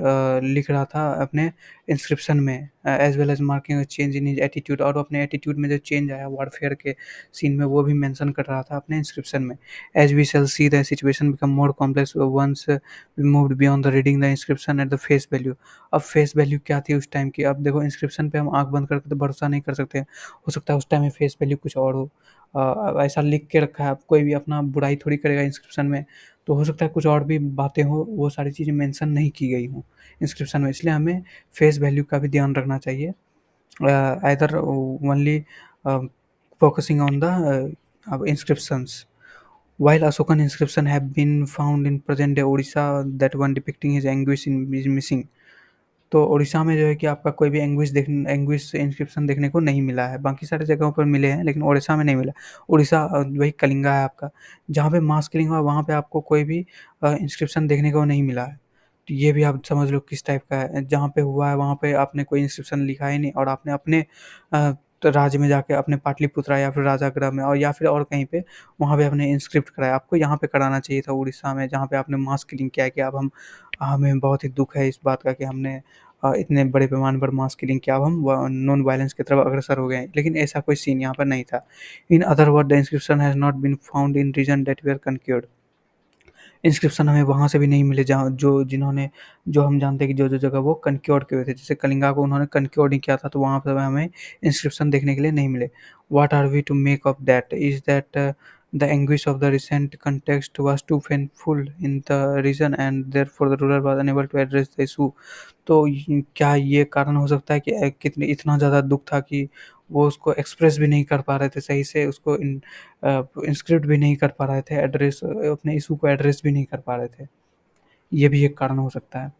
लिख रहा था अपने इंस्क्रिप्शन में, as well as marking change in his attitude. और अपने एटीट्यूड में जो चेंज आया वॉरफेयर के सीन में वो भी मेंशन कर रहा था अपने इंस्क्रिप्शन में। As we shall see the situation become more complex once we moved beyond the reading the inscription at the face value. अब फेस वैल्यू क्या थी उस टाइम की? अब देखो इंस्क्रिप्शन पे हम आंख बंद करके तो भरोसा नहीं कर सकते, हो सकता है उस टाइम में फेस वैल्यू कुछ और हो। ऐसा लिख के रखा है, अब कोई भी अपना बुराई थोड़ी करेगा इंस्क्रिप्शन में। तो हो सकता है कुछ और भी बातें हो, वो सारी चीज़ें मेंशन नहीं की गई हों इंस्क्रिप्शन में, इसलिए हमें फेस वैल्यू का भी ध्यान रखना चाहिए। either only focusing on the inscriptions. While Ashokan inscription have been found in present day Odisha, that one depicting his anguish in is missing. तो उड़ीसा में जो है कि आपका कोई भी एंग्विश इंस्क्रिप्शन देखने को नहीं मिला है। बाकी सारी जगहों पर मिले हैं लेकिन उड़ीसा में नहीं मिला। उड़ीसा वही कलिंगा है आपका, जहाँ पे मास किलिंग हुआ वहाँ पे आपको कोई भी इंस्क्रिप्शन देखने को नहीं मिला है। तो ये भी आप समझ लो किस टाइप का है। जहाँ पे हुआ है वहाँ पे आपने कोई इंस्क्रिप्शन लिखा ही नहीं और आपने अपने तो राज्य में जाके अपने पाटलिपुत्रा या फिर राजागृह में और या फिर और कहीं पे वहाँ पे आपने इंस्क्रिप्ट कराया। आपको यहाँ पे कराना चाहिए था उड़ीसा में, जहाँ पे आपने मास किलिंग किया है कि अब हम हमें बहुत ही दुःख है इस बात का कि हमने इतने बड़े पैमाने पर मास किलिंग किया, अब हम नॉन वायलेंस की तरफ अग्रसर हो गए हैं। लेकिन ऐसा कोई सीन यहाँ पर नहीं था। In other word the inscription has not been found in region that we are conquered. इंस्क्रिप्शन हमें वहाँ से भी नहीं मिले जहाँ जो हम जानते हैं कि जो जगह वो कनक्योर्ड किए हुए थे। जैसे कलिंगा को उन्होंने कनक्योर्ड नहीं किया था तो वहाँ पे हमें इंस्क्रिप्शन देखने के लिए नहीं मिले। What are we to make of that? Is that the anguish of the recent context was too painful in the region and therefore the ruler was unable to address the issue. तो क्या ये कारण हो सकता है कि कितनी इतना ज़्यादा दुख था कि वो उसको एक्सप्रेस भी नहीं कर पा रहे थे सही से, उसको इंस्क्रिप्ट भी नहीं कर पा रहे थे, एड्रेस अपने इशू को एड्रेस भी नहीं कर पा रहे थे। ये भी एक कारण हो सकता है।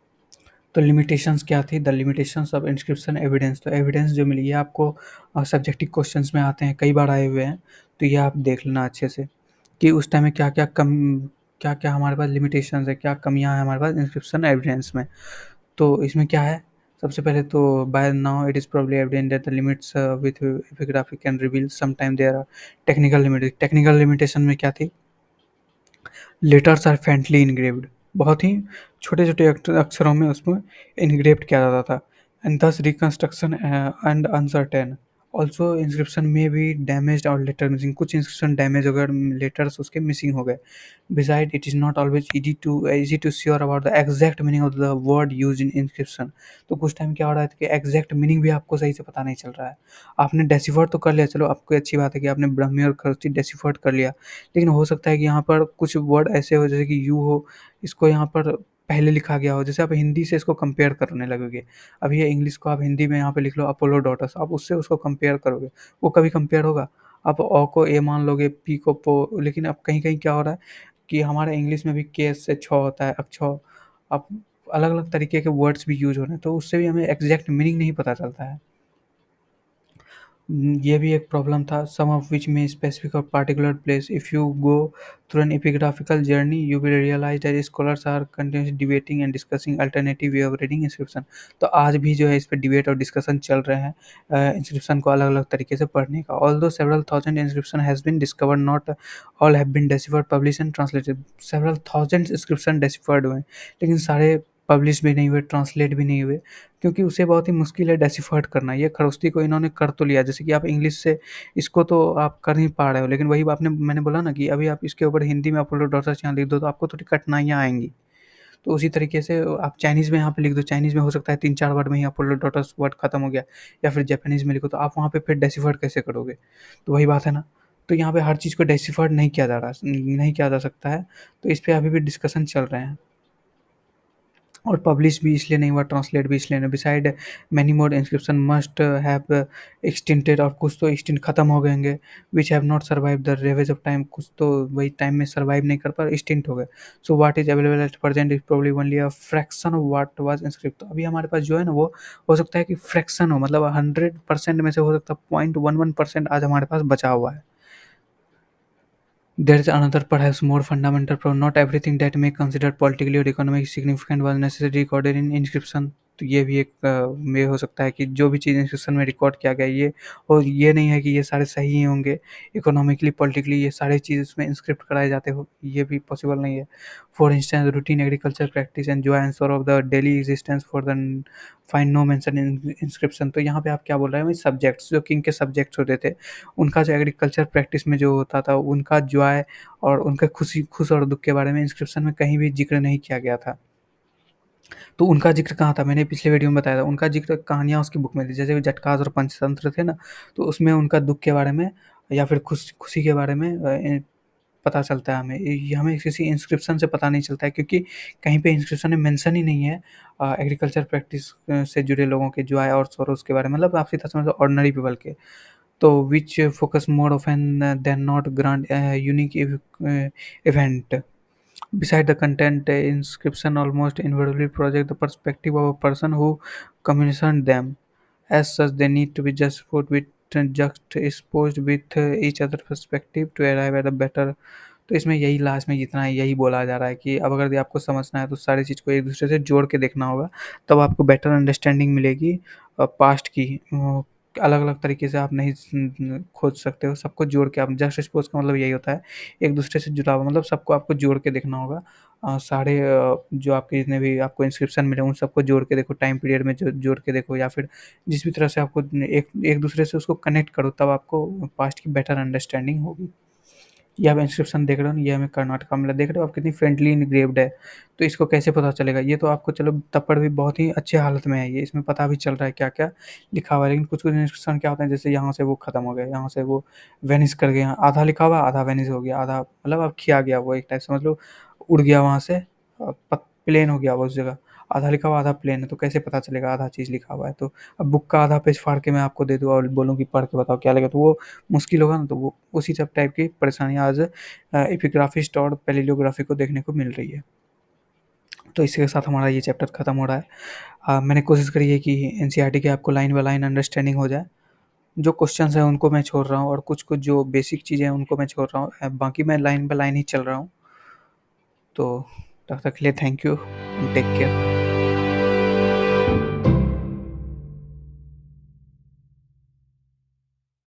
तो लिमिटेशंस क्या थी? The limitations of inscription evidence. तो एविडेंस जो मिली है आपको सब्जेक्टिव क्वेश्चंस में आते हैं, कई बार आए हुए हैं। तो ये आप देख लेना अच्छे से कि उस टाइम में क्या-क्या हमारे पास लिमिटेशंस है, क्या कमियाँ हैं हमारे पास इंस्क्रिप्शन एविडेंस में। तो इसमें क्या है? सबसे पहले तो by now it is probably evident that the limits with epigraphy can reveal sometime there are technical limitation में क्या थी? लेटर्स आर फैंटली इनग्रेव्ड, बहुत ही छोटे-छोटे अक्षरों में उसमें इनग्रेव्ड किया जाता था। And thus reconstruction and uncertain. Also inscription में भी डैमेज्ड और लेटर मिसिंग, कुछ इंस्क्रिप्शन डैमेज हो गए और लेटर्स उसके मिसिंग हो गए। Beside it is not always easy to sure about the exact meaning of the word used in inscription. तो कुछ टाइम क्या हो रहा है कि एग्जैक्ट मीनिंग भी आपको सही से पता नहीं चल रहा है। आपने डेसिफर तो कर लिया, चलो आपको अच्छी बात है कि आपने ब्राह्मी और खरौस्ती डेसिफर कर लिया। लेकिन हो सकता है कि यहाँ पर कुछ वर्ड ऐसे हो जैसे कि यू हो, इसको यहाँ पर पहले लिखा गया हो। जैसे आप हिंदी से इसको कंपेयर करने लगोगे। अब ये इंग्लिश को आप हिंदी में यहाँ पे लिख लो अपोलो डॉटर्स, आप उससे उसको कंपेयर करोगे, वो कभी कंपेयर होगा? आप अ को ए मान लोगे, पी को पो, लेकिन अब कहीं-कहीं क्या हो रहा है कि हमारे इंग्लिश में भी के से छ होता है, अक्ष। अब अलग-अलग तरीके के वर्ड्स भी यूज़ हो रहे हैं, तो उससे भी हमें एग्ज़ैक्ट मीनिंग नहीं पता चलता है। ये भी एक प्रॉब्लम था। सम ऑफ विच में स्पेसिफिक और particular place. If you go through an epigraphical journey you will realise that scholars are continuously debating and discussing alternative way of reading inscription. तो आज भी जो है इस पे डिबेट और डिस्कशन चल रहे हैं इंस्क्रिप्शन को अलग-अलग तरीके से पढ़ने का। Although several thousand inscription has been discovered, not all have been deciphered, published and translated. Several thousands inscription deciphered हुए हैं, लेकिन सारे पब्लिश भी नहीं हुए, ट्रांसलेट भी नहीं हुए, क्योंकि उसे बहुत ही मुश्किल है डेसिफर्ड करना। ये खड़ोस्ती को इन्होंने कर तो लिया, जैसे कि आप इंग्लिश से इसको तो आप कर नहीं पा रहे हो, लेकिन वही आपने मैंने बोला ना कि अभी आप इसके ऊपर हिंदी में अपोलो डॉटर्स यहाँ लिख दो तो आपको थोड़ी कठिनाइयाँ आएँगी। तो उसी तरीके से आप चाइनीज़ में यहाँ पे लिख दो, चाइनीज़ में हो सकता है 3-4 वर्ड में ही अपोलो डॉटर्स वर्ड खत्म हो गया, या फिर जापानीज़ में लिखो तो आप वहाँ पे फिर डेसिफर्ड कैसे करोगे? तो वही बात है ना। तो यहाँ पे हर चीज़ को डेसिफर्ड नहीं किया जा रहा, नहीं किया जा सकता है, तो इस पे अभी भी डिस्कशन चल रहे हैं। और पब्लिश भी इसलिए नहीं हुआ, ट्रांसलेट भी इसलिए नहीं। Beside many more inscription must have extincted, और कुछ तो एक्सटिंक्ट खत्म हो गए होंगे, which have not survive the ravage of time, कुछ तो वही टाइम में सर्वाइव नहीं कर पा, एक्सटिंक्ट हो गए। So what is available at present is probably only a fraction of what was inscribed. तो अभी हमारे पास जो है ना वो हो सकता है कि फ्रैक्शन हो, मतलब 100% में से हो सकता है 0.11% आज हमारे पास बचा हुआ है। There is another, perhaps more fundamental problem. Not everything that may considered politically or economically significant was necessarily recorded in inscription. तो ये भी एक में हो सकता है कि जो भी चीज़ इंस्क्रिप्शन में रिकॉर्ड किया गया ये, और ये नहीं है कि ये सारे सही ही होंगे, इकोनॉमिकली पॉलिटिकली ये सारे चीज़ इसमें इंस्क्रिप्ट कराए जाते हो, ये भी पॉसिबल नहीं है। For instance routine agriculture practice and joy answer of the daily existence for the find no mention in inscription. तो यहाँ पे आप क्या बोल रहे हैं, सब्जेक्ट्स जो किंग के सब्जेक्ट्स होते थे, उनका जो एग्रीकल्चर प्रैक्टिस में जो होता था उनका जॉय और उनके खुश और दुःख के बारे में इंस्क्रिप्शन में कहीं भी ज़िक्र नहीं किया गया था। तो उनका ज़िक्र कहाँ था? मैंने पिछले वीडियो में बताया था, उनका ज़िक्र कहानियाँ उसकी बुक में थी। जैसे जटकास और पंचतंत्र थे ना, तो उसमें उनका दुःख के बारे में या फिर खुशी के बारे में पता चलता है हमें। ये हमें किसी इंस्क्रिप्शन से पता नहीं चलता है, क्योंकि कहीं पे इंस्क्रिप्शन में मेंशन ही नहीं है एग्रीकल्चर प्रैक्टिस से जुड़े लोगों के जॉय और सॉरोज़ के बारे में, मतलब आप सीधा समझ लो ऑर्डिनरी पीपल के। तो which focus more often than not grant a unique event. Beside the content, inscription almost invariably project the perspective of a person who commissioned them. As such, they need to be just put with juxtaposed with each other perspective to arrive at a better। तो इसमें यही last में जितना है यही बोला जा रहा है कि अब अगर ये आपको समझना है तो सारी चीज़ को एक दूसरे से जोड़ के देखना होगा, तब आपको बेटर अंडरस्टैंडिंग मिलेगी पास्ट की। अलग अलग तरीके से आप नहीं खोज सकते हो, सबको जोड़ के आप जस्ट सपोज का मतलब यही होता है एक दूसरे से जुड़ा हुआ, मतलब सबको आपको जोड़ के देखना होगा। सारे जो आपके जितने भी आपको इंस्क्रिप्शन मिले उन सबको जोड़ के देखो, टाइम पीरियड में जोड़ के देखो, या फिर जिस भी तरह से आपको एक एक दूसरे से उसको कनेक्ट करो, तब आपको पास्ट की बेटर अंडरस्टैंडिंग होगी। ये आप इंस्क्रिप्शन देख रहे हो ना, ये हमें कर्नाटका में देख रहे हो आप, कितनी फ्रेंडली इनग्रेव्ड है। तो इसको कैसे पता चलेगा? ये तो आपको चलो तप्पड़ भी बहुत ही अच्छे हालत में है ये, इसमें पता भी चल रहा है क्या-क्या लिखा हुआ है। लेकिन कुछ-कुछ इंस्क्रिप्शन क्या होता है, जैसे यहाँ से वो खत्म हो गया, यहाँ से वो वेनिश कर गया, आधा लिखा हुआ, आधा वेनिश हो गया, आधा मतलब अब खिया गया वो, एक टाइप से समझ लो उड़ गया वहाँ से, प्लेन हो गया वो उस जगह। आधा लिखा हुआ, आधा प्लेन है, तो कैसे पता चलेगा आधा चीज़ लिखा हुआ है? तो अब बुक का आधा पेज फाड़ के मैं आपको दे दूँ और बोलूँ कि पढ़ के बताओ क्या लगेगा, तो वो मुश्किल होगा ना। तो वो उसी सब टाइप की परेशानियाँ आज एपिग्राफिस्ट और पैलियोग्राफी को देखने को मिल रही है। तो इसी के साथ हमारा ये चैप्टर खत्म हो रहा है। मैंने कोशिश करी है कि एनसीईआरटी की आपको लाइन बाय लाइन अंडरस्टैंडिंग हो जाए। जो क्वेश्चन्स हैं उनको मैं छोड़ रहा हूँ और कुछ-कुछ जो बेसिक चीज़ें हैं उनको मैं छोड़ रहा हूँ। बाकी मैं लाइन बाय लाइन ही चल रहा हूँ। तो तब तक के लिए thank you and take care.